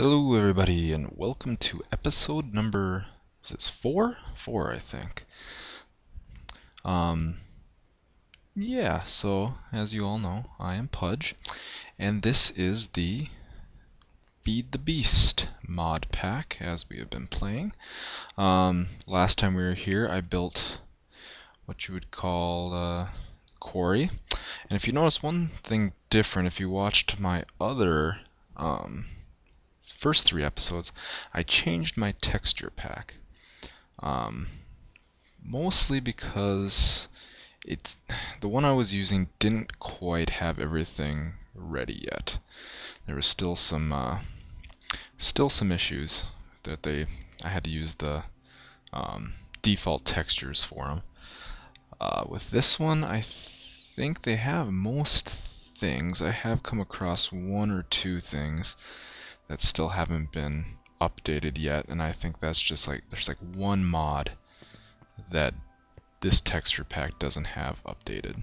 Hello everybody and welcome to episode number, is this 4? 4 I think. Um, yeah, so as you all know, I am Pudge, and this is the Feed the Beast mod pack as we have been playing. Last time we were here I built what you would call quarry, and if you notice one thing different, if you watched my other first 3 episodes, I changed my texture pack. Mostly because the one I was using didn't quite have everything ready yet. There was still some issues that I had to use the default textures for them. With this one, I think they have most things. I have come across 1 or 2 things that still haven't been updated yet, and I think that's just like there's like 1 mod that this texture pack doesn't have updated.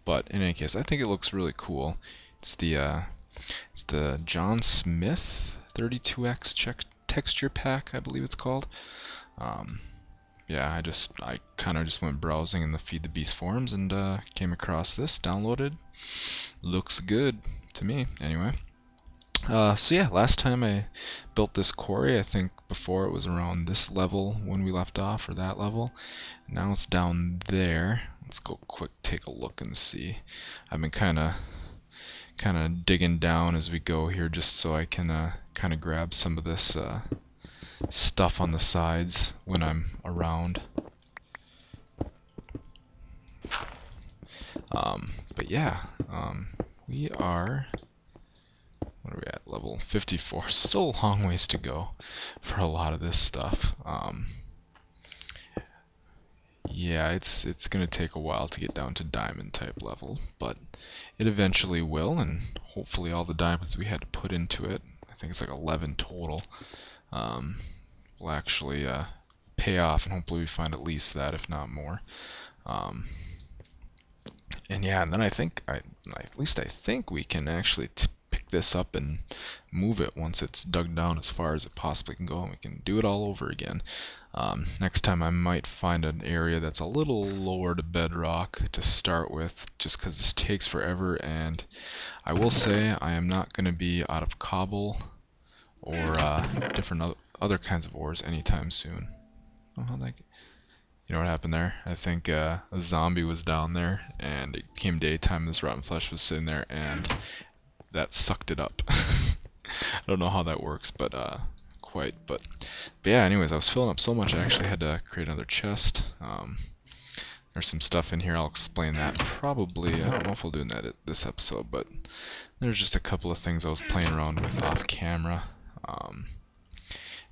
But in any case, I think it looks really cool. It's the John Smith 32X texture pack, I believe it's called. Yeah, I kind of just went browsing in the Feed the Beast forums and came across this, downloaded. Looks good to me, anyway. So yeah, last time I built this quarry, I think before it was around this level when we left off, or that level. Now it's down there. Let's go quick take a look and see. I've been kind of digging down as we go here, just so I can kind of grab some of this stuff on the sides when I'm around. But yeah, we are. What are we at? Level 54. Still a long ways to go for a lot of this stuff. Yeah, it's gonna take a while to get down to diamond type level, but it eventually will, and hopefully all the diamonds we had to put into it, I think it's like 11 total, will actually pay off, and hopefully we find at least that, if not more. And yeah, and then at least I think we can actually pick this up and move it once it's dug down as far as it possibly can go, and we can do it all over again. Next time I might find an area that's a little lower to bedrock to start with, just because this takes forever, and I will say I am not going to be out of cobble or different other kinds of ores anytime soon. Oh, you know what happened there? I think a zombie was down there, and it came daytime, this rotten flesh was sitting there, and that sucked it up. I don't know how that works, but but yeah, anyways, I was filling up so much I actually had to create another chest. There's some stuff in here, I'll explain that probably. I don't know if we'll do that this episode, but there's just a couple of things I was playing around with off camera.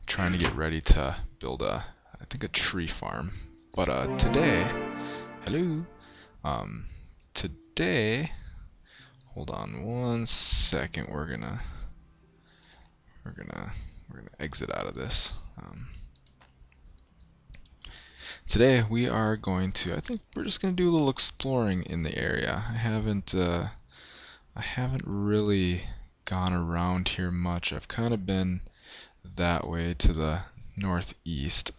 Trying to get ready to build I think a tree farm. But today, hello, today, hold on one second, we're gonna exit out of this. Today we are going to, I think we're just gonna do a little exploring in the area. I haven't really gone around here much. I've kind of been that way to the northeast.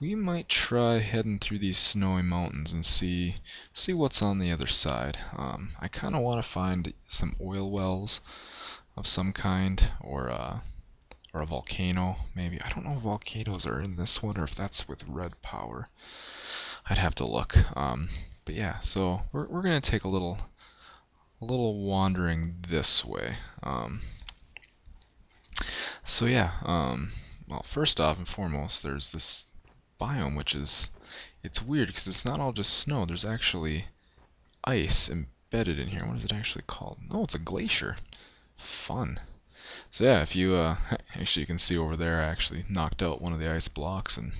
We might try heading through these snowy mountains and see what's on the other side. I kind of want to find some oil wells of some kind, or a volcano, maybe. I don't know if volcanoes are in this one or if that's with red power. I'd have to look. But yeah, so we're gonna take a little wandering this way. So yeah, well, first off and foremost, there's this biome, which it's weird because it's not all just snow. There's actually ice embedded in here. What is it actually called? No, it's a glacier. Fun. So yeah, if you actually, you can see over there, I actually knocked out one of the ice blocks and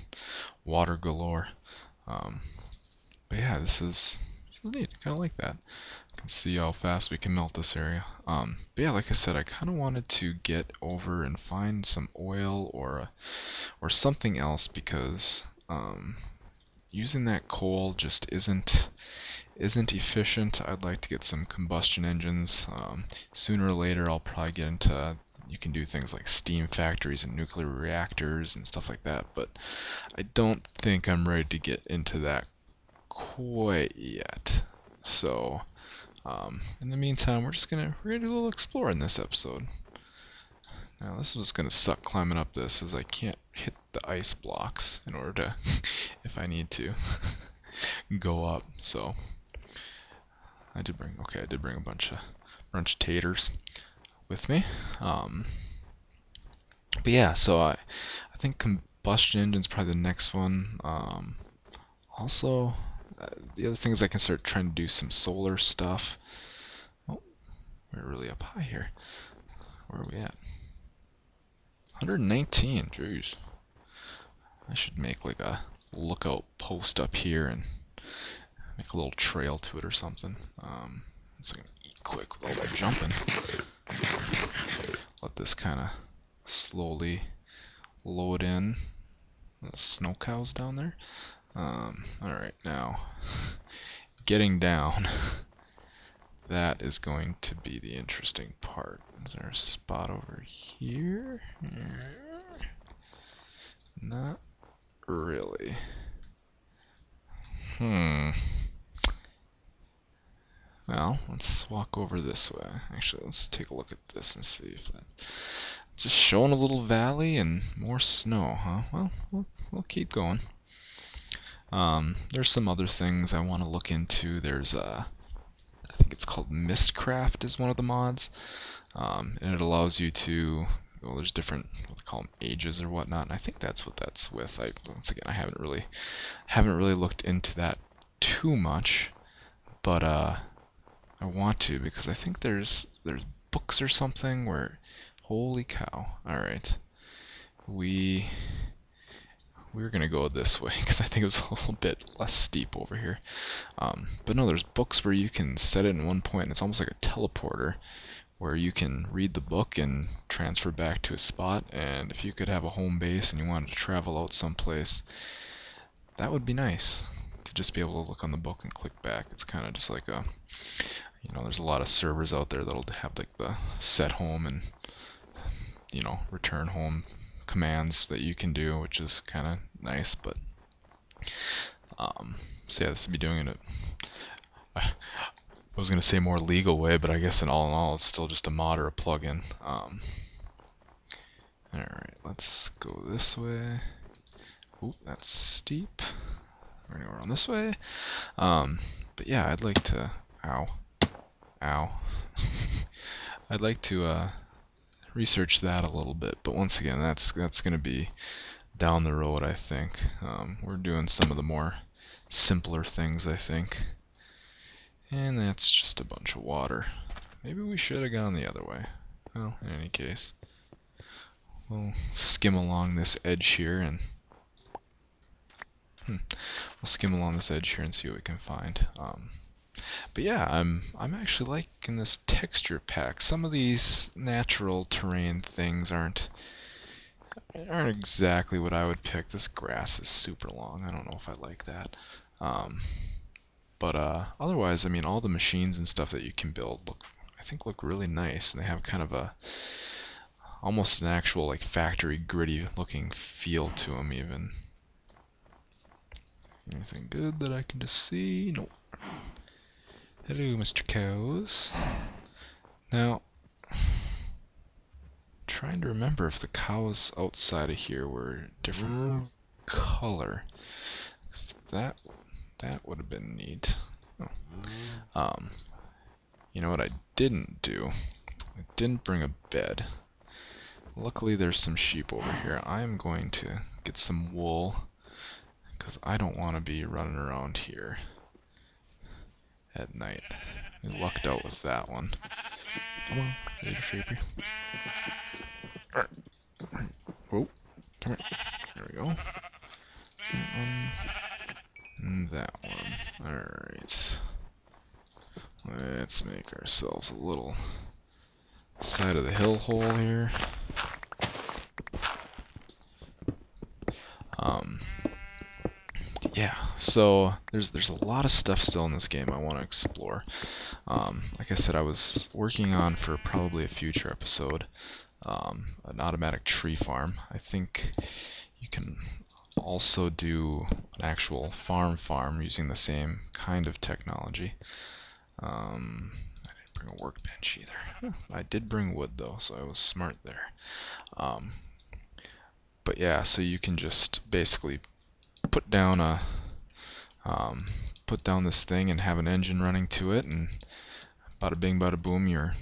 water galore. But yeah, this is neat. Kind of like that. You can see how fast we can melt this area. But yeah, like I said, I kind of wanted to get over and find some oil or something else, because using that coal just isn't efficient. I'd like to get some combustion engines. Sooner or later I'll probably get into you can do things like steam factories and nuclear reactors and stuff like that, but I don't think I'm ready to get into that quite yet. So in the meantime, we're gonna do a little exploring this episode. Now this is what's gonna suck climbing up this, is I can't hit the ice blocks in order to, if I need to, go up. So I did bring a bunch of taters with me. But yeah, so I think combustion engine's probably the next one. Also, the other thing is I can start trying to do some solar stuff. Oh, we're really up high here. Where are we at? 119, jeez. I should make like a lookout post up here and make a little trail to it or something. So I can eat quick with all that jumping. Let this kind of slowly load in. Snow cows down there. Alright, now, getting down. That is going to be the interesting part. Is there a spot over here? Not really. Well, let's walk over this way. Actually, let's take a look at this and see if that's just showing a little valley and more snow, huh? Well, we'll keep going. There's some other things I want to look into. There's I think it's called Mistcraft is one of the mods, and it allows you to, well, there's different, what they call them, ages or whatnot, and I think that's what that's with. Once again, I haven't really looked into that too much, but I want to, because I think there's books or something where, holy cow! All right, we're gonna go this way because I think it was a little bit less steep over here. But no, there's books where you can set it in one point, and it's almost like a teleporter, where you can read the book and transfer back to a spot. And if you could have a home base and you wanted to travel out someplace, that would be nice to just be able to look on the book and click back. It's kind of just like a, there's a lot of servers out there that'll have like the set home and return home commands that you can do, which is kind of nice. But so yeah, this would be doing it. I was gonna say more legal way, but I guess in all, it's still just a mod or a plugin. All right, let's go this way. Ooh, that's steep. We're gonna go around this way. But yeah, I'd like to. Ow. I'd like to research that a little bit, but once again, that's gonna be down the road, I think. We're doing some of the more simpler things, I think. And that's just a bunch of water. Maybe we should have gone the other way. Well, in any case, we'll skim along this edge here and see what we can find. But yeah, I'm actually liking this texture pack. Some of these natural terrain things aren't exactly what I would pick. This grass is super long. I don't know if I like that. But otherwise, I mean, all the machines and stuff that you can build look really nice, and they have kind of almost an actual like factory gritty looking feel to them even. Anything good that I can just see? Nope. Hello, Mr. Cows. Now, trying to remember if the cows outside of here were different color. That would have been neat. Oh. You know what I didn't do? I didn't bring a bed. Luckily there's some sheep over here. I'm going to get some wool, because I don't want to be running around here at night. We lucked out with that one. Come on, little sheepy. Whoa, come here. There we go. And that one. Alright. Let's make ourselves a little side of the hill hole here. Yeah, so there's a lot of stuff still in this game I want to explore. Like I said, I was working on for probably a future episode, an automatic tree farm. I think you can also do an actual farm using the same kind of technology. I didn't bring a workbench either. I did bring wood though, so I was smart there. But yeah, so you can just basically put down this thing and have an engine running to it, and bada bing bada boom, you're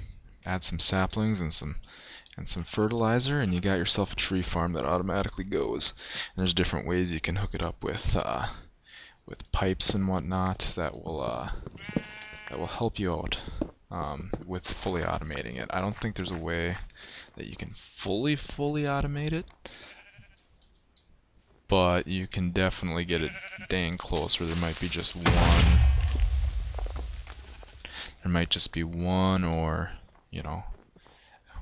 add some saplings and some fertilizer, and you got yourself a tree farm that automatically goes. And there's different ways you can hook it up with pipes and whatnot that will help you out with fully automating it. I don't think there's a way that you can fully automate it, but you can definitely get it dang close, where there might be just one. There might just be one, or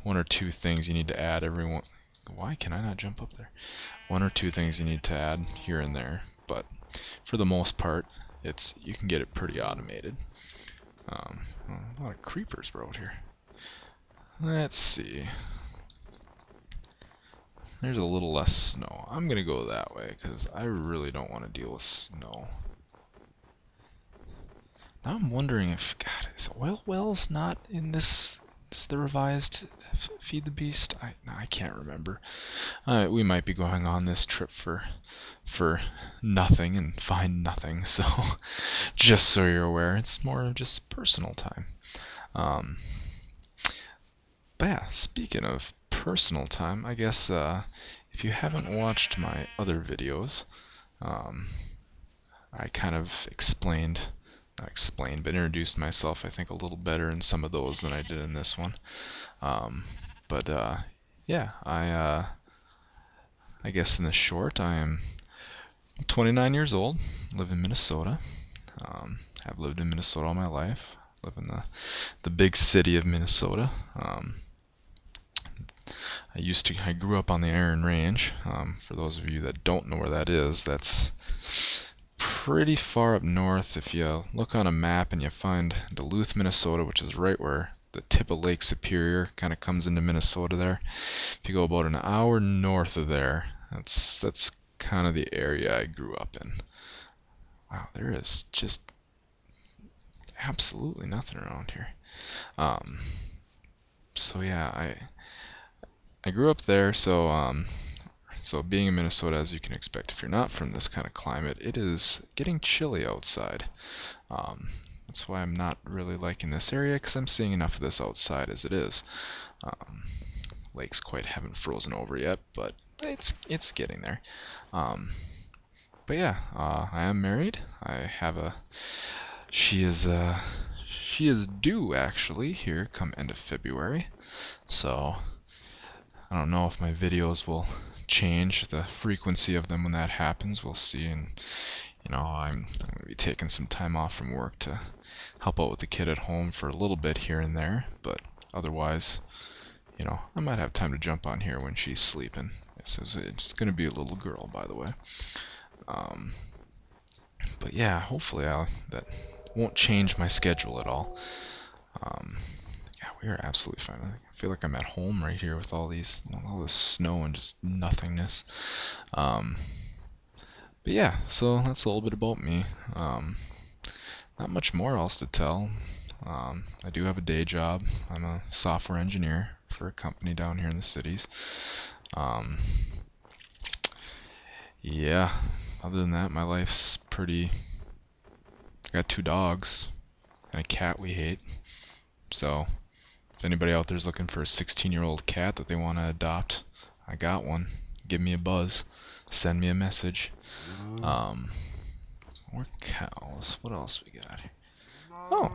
one or two things you need to add every one. Why can I not jump up there? One or two things you need to add here and there, but for the most part, you can get it pretty automated. A lot of creepers were out here. Let's see. There's a little less snow. I'm gonna go that way because I really don't want to deal with snow. Now I'm wondering if, God, is oil wells not in this? Is the revised Feed the Beast? I can't remember. We might be going on this trip for nothing and find nothing. So just so you're aware, it's more of just personal time. But yeah, speaking of personal time, I guess if you haven't watched my other videos, I kind of but introduced myself, I think, a little better in some of those than I did in this one. Yeah, I guess in the short, I am 29 years old, live in Minnesota. Have lived in Minnesota all my life. Live in the big city of Minnesota. I grew up on the Iron Range. For those of you that don't know where that is, that's pretty far up north. If you look on a map and you find Duluth, Minnesota, which is right where the tip of Lake Superior kind of comes into Minnesota there. If you go about an hour north of there, that's kind of the area I grew up in. Wow, there is just absolutely nothing around here. So yeah, I grew up there, so being in Minnesota, as you can expect, if you're not from this kind of climate, it is getting chilly outside. That's why I'm not really liking this area, because I'm seeing enough of this outside as it is. Lakes quite haven't frozen over yet, but it's getting there. But yeah, I am married. I have she is due actually here come end of February, so I don't know if my videos will change the frequency of them when that happens. We'll see. And I'm going to be taking some time off from work to help out with the kid at home for a little bit here and there, but otherwise, I might have time to jump on here when she's sleeping. It's going to be a little girl, by the way. But yeah, hopefully that won't change my schedule at all. Yeah, we are absolutely fine. I feel like I'm at home right here with all this snow and just nothingness. But yeah, so that's a little bit about me. Not much more else to tell. I do have a day job. I'm a software engineer for a company down here in the cities. Yeah, other than that, my life's pretty... I got 2 dogs and a cat we hate. So if anybody out there's looking for a 16-year-old cat that they want to adopt, I got one. Give me a buzz. Send me a message. More cows. What else we got here? Oh.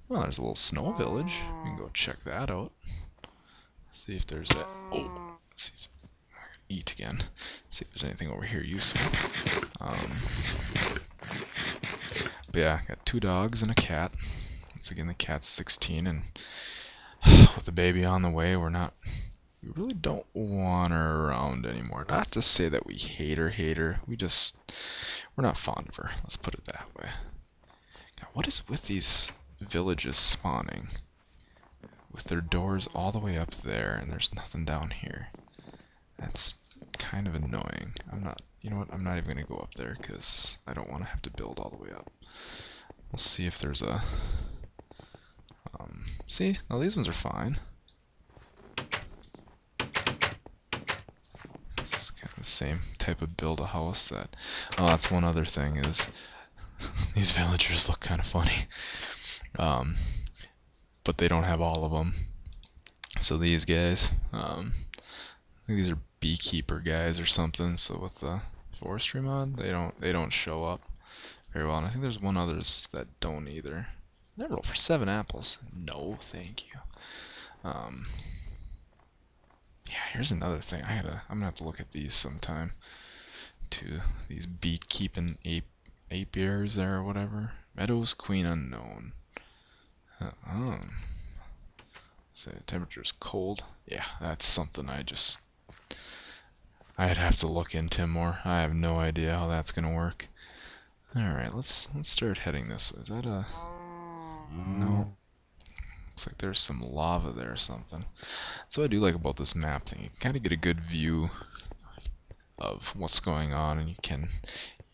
Well, there's a little snow village. We can go check that out. See if there's that. Oh. Let's see if I can eat again. See if there's anything over here useful. But yeah, I got 2 dogs and a cat. Once again, the cat's 16, and with the baby on the way, we really don't want her around anymore. Not to say that we hate her. We're not fond of her. Let's put it that way. God, what is with these villages spawning? with their doors all the way up there, and there's nothing down here. That's kind of annoying. You know what, I'm not even going to go up there, because I don't want to have to build all the way up. We'll see if there's a... see? Now these ones are fine. This is kind of the same type of build-a-house that... Oh, that's one other thing, is these villagers look kind of funny. But they don't have all of them. So these guys, I think these are beekeeper guys or something. So with the forestry mod, they don't show up very well. And I think there's one others that don't either. Never roll for 7 apples. No, thank you. Yeah, here's another thing. I'm gonna have to look at these sometime. To these beekeeping apiaries there or whatever. Meadows Queen Unknown. So temperature's cold. Yeah, that's something I'd have to look into more. I have no idea how that's gonna work. Alright, let's start heading this way. Is that a... No. Looks like there's some lava there or something. That's what I do like about this map thing. You kind of get a good view of what's going on, and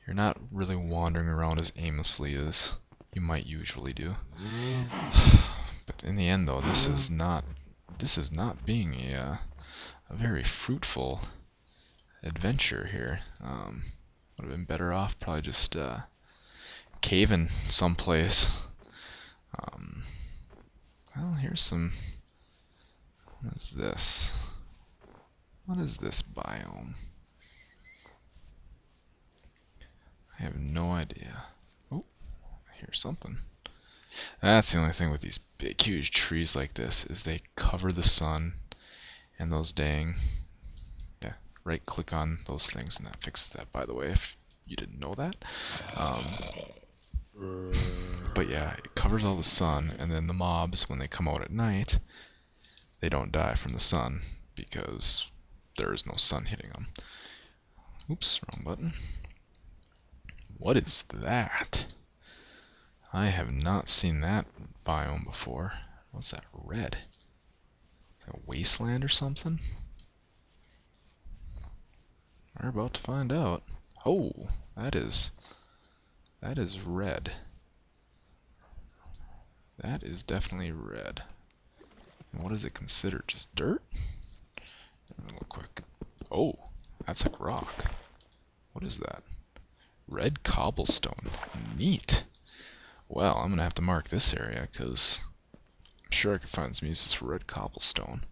you're not really wandering around as aimlessly as you might usually do. But in the end, though, this is not being a very fruitful adventure here. Would have been better off probably just caving someplace. Well, here's some... What is this? What is this biome? I have no idea. Oh, I hear something. That's the only thing with these big, huge trees like this, is they cover the sun, and those dang... Yeah, right-click on those things, and that fixes that, by the way, if you didn't know that. But yeah, it covers all the sun, and then the mobs, when they come out at night, they don't die from the sun, because there is no sun hitting them. Oops, wrong button. What is that? I have not seen that biome before. What's that red? Is that a wasteland or something? We're about to find out. Oh, that is red. That is definitely red. And what is it considered? Just dirt? Real quick. Oh, that's like rock. What is that? Red cobblestone. Neat. Well, I'm going to have to mark this area, because I'm sure I could find some uses for red cobblestone.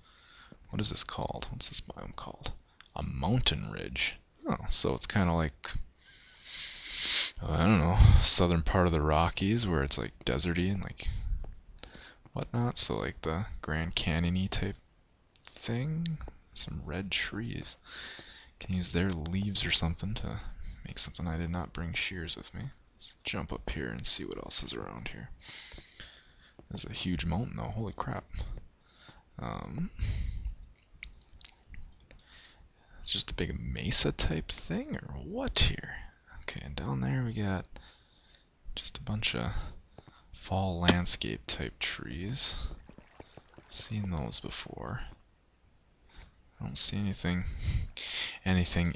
What is this called? What's this biome called? A mountain ridge. Oh, so it's kind of like, I don't know, southern part of the Rockies, where it's like deserty and like whatnot. So like the Grand Canyon-y type thing. Some red trees. Can use their leaves or something to make something. I did not bring shears with me. Let's jump up here and see what else is around here. There's a huge mountain though, holy crap. It's just a big mesa type thing, or what here? Okay, and down there we got just a bunch of fall landscape type trees. Seen those before. I don't see anything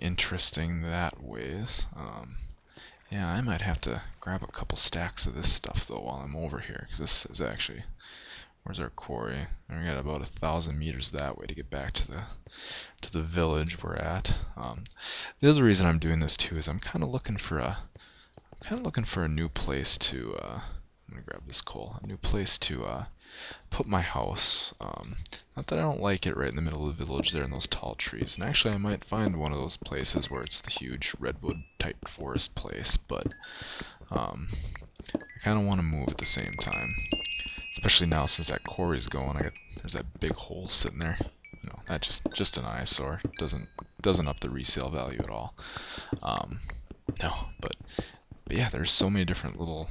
interesting that ways. Yeah, I might have to grab a couple stacks of this stuff though while I'm over here, because this is actually, where's our quarry? We got about 1,000 meters that way to get back to the village we're at. The other reason I'm doing this too is I'm kind of looking for a new place to. I'm gonna grab this coal. A new place to put my house. Not that I don't like it right in the middle of the village there in those tall trees. And actually I might find one of those places where it's the huge redwood type forest place, but I kind of want to move at the same time. Especially now since that quarry's going, there's that big hole sitting there. You know, that's just an eyesore. Doesn't up the resale value at all. No, but yeah, there's so many different little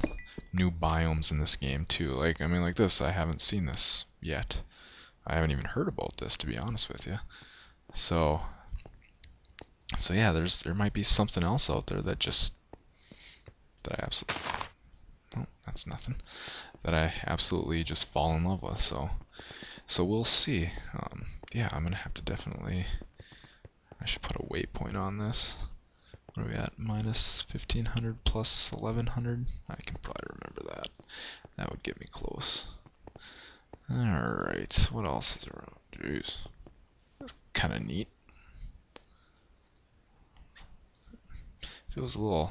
new biomes in this game too. Like, I mean, like this, I haven't seen this yet. I haven't even heard about this, to be honest with you. So yeah, there might be something else out there that I absolutely, oh, that's nothing, that I absolutely just fall in love with. So So we'll see. Yeah, I'm gonna have to definitely. I should put a waypoint on this. What are we at? Minus 1500 plus 1100. I can probably remember that. That would get me close. Alright, what else is around? Jeez. Kind of neat. If it was a little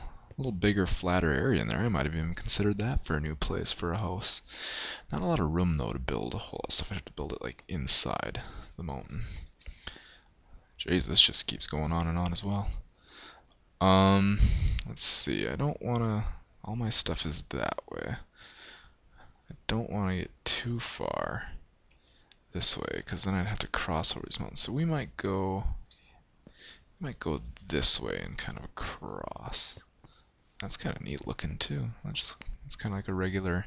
bigger, flatter area in there, I might have even considered that for a new place for a house. Not a lot of room, though, to build a whole lot of stuff. I have to build it, like, inside the mountain. Jeez, this just keeps going on and on as well. Let's see. I don't want to... All my stuff is that way. I don't want to get too far this way, because then I'd have to cross over these mountains. So we might go this way and kind of across. That's kind of neat looking too. It's kind of like a regular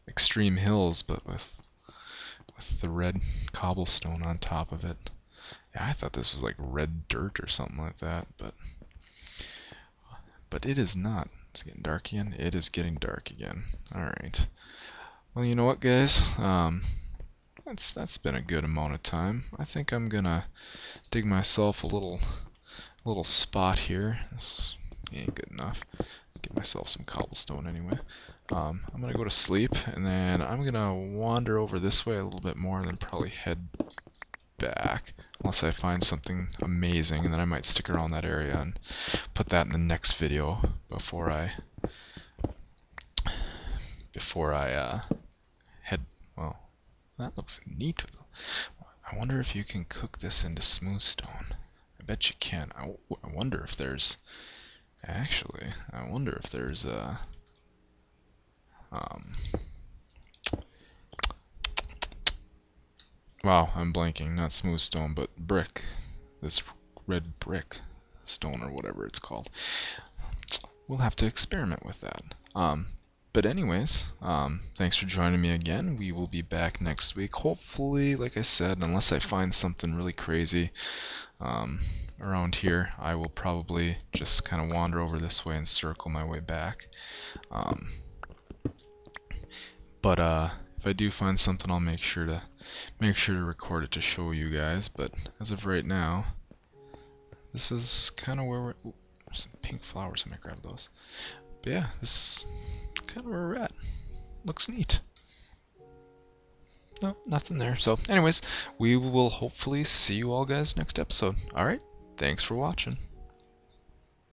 extreme hills, but with the red cobblestone on top of it. Yeah, I thought this was like red dirt or something like that, but it is not. It's getting dark again. It is getting dark again. All right. Well, you know what, guys? That's been a good amount of time. I think I'm gonna dig myself a little spot here. This ain't good enough. Get myself some cobblestone anyway. I'm gonna go to sleep, and then I'm gonna wander over this way a little bit more, and then probably head back, unless I find something amazing, and then I might stick around that area and put that in the next video before I head. Well, that looks neat. I wonder if you can cook this into smooth stone. I bet you can. I wonder if there's... Actually, I wonder if there's a... Wow, I'm blanking. Not smooth stone, but brick. This red brick stone or whatever it's called. We'll have to experiment with that. But anyways, thanks for joining me again. We will be back next week. Hopefully, like I said, unless I find something really crazy around here, I will probably just kind of wander over this way and circle my way back. But if I do find something, I'll make sure to record it to show you guys. But as of right now, this is kind of where we're... Ooh, there's some pink flowers. I might grab those. But yeah, this is kind of where we're at. Looks neat. No, nothing there. So anyways, we will hopefully see you all guys next episode. Alright, thanks for watching.